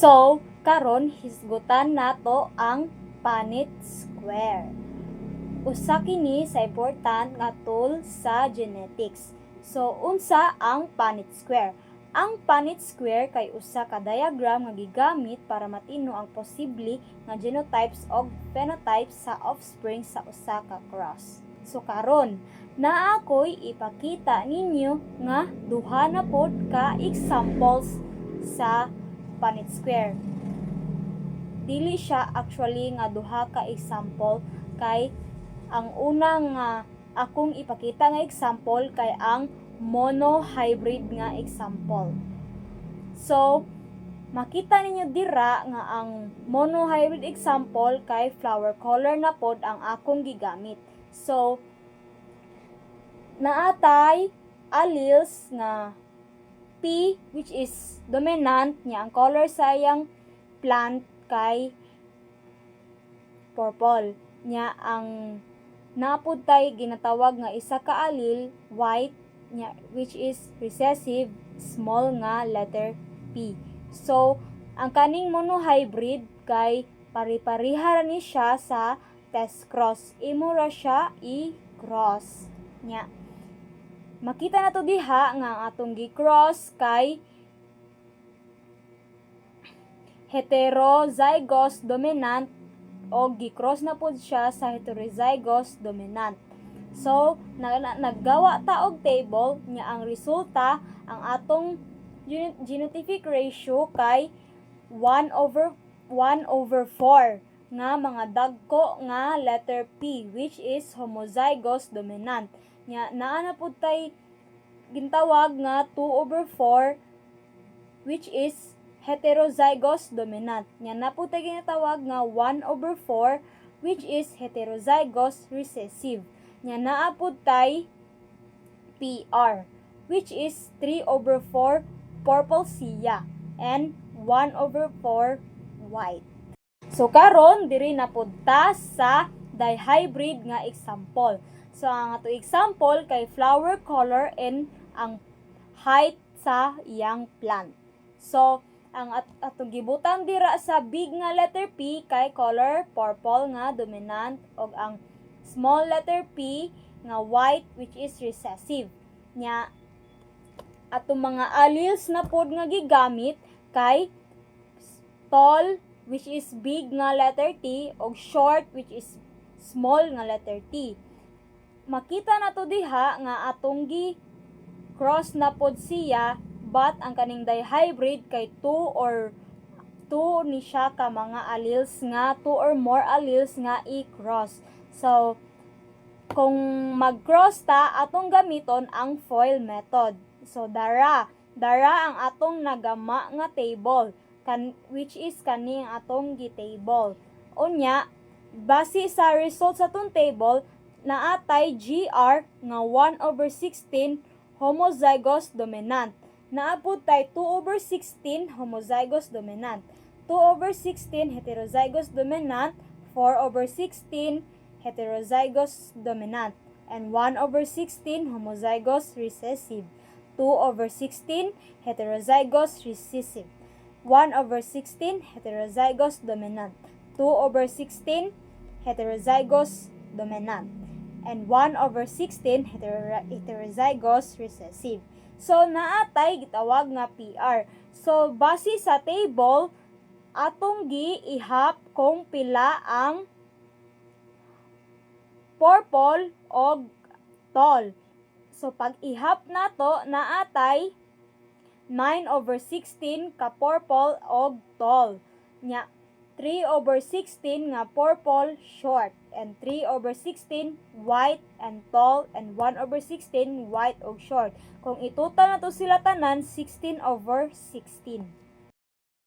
So, karon hisgutan nato ang Punnett square. Usa kini sa important nga tool sa genetics. So, unsa ang Punnett square? Ang Punnett square kay usa ka diagram nga gigamit para matino ang posible nga genotypes o phenotypes sa offspring sa usa ka cross. So karon, naa ako'y ipakita ninyo nga duha na pod ka examples sa Punnett square. Dili siya actually nga duha ka example kay ang unang akong ipakita nga example kay ang monohybrid nga example. So, makita ninyo dira nga ang monohybrid example kay flower color na pod ang akong gigamit. So, naatay alleles nga P which is dominant niya ang color sa iyang plant kay purple. Nya ang napud tay ginatawag nga isa ka allele white nya which is recessive small nga letter P. So ang kaning monohybrid kay pari-pariha ra ni siya sa test cross. Imo ra siya i-cross nya. Makita na to diha nga ang atong gi-cross kay heterozygous dominant o gi-cross na pod siya sa heterozygous dominant. So, naggawa ta og table nya ang resulta ang atong genotypic ratio kay 1/4 nga mga dagko nga letter P which is homozygous dominant. Nya naa na pud tay gintawag nga 2/4 which is heterozygous dominant. Nya na po tayo ginatawag nga 1/4 which is heterozygous recessive. Nya naa po tayo PR which is 3/4 purple siya and 1/4 white. So karon diri na pud ta sa dihybrid nga example. So ang ato example kay flower color and ang height sa iyang plant. So ang atong gibutang dira sa big nga letter P kay color purple nga dominant og ang small letter P nga white which is recessive. Nya atong mga alleles na pod nga gigamit kay tall which is big nga letter T og short which is small nga letter T. Makita na to diha nga atong gi cross na pod siya but ang kaning dihybrid kay 2 ni siya ka mga alleles nga 2 or more alleles nga i-cross. So kung mag-cross ta atong gamiton ang FOIL method. So dara ang atong nagama nga table which is kani ang atong gi-table. Unya base sa results sa atong table naatay GR nga 1/16 homozygous dominant. Naapod tay 2/16 homozygous dominant, 2/16 heterozygous dominant, 4/16 heterozygous dominant, and 1/16 homozygous recessive, 2/16 heterozygous recessive, 1/16 heterozygous dominant, 2/16 heterozygous dominant, and 1/16 heterozygous recessive. So, naatay gitawag nga PR. So, base sa table, atong gi-ihap kung pila ang purple o tall. So, pag ihap nato, naatay 9/16 ka purple o tall. Nya, 3/16 nga purple short and 3/16 white and tall and 1/16 white og short. Kung itotal na to sila tanan 16/16.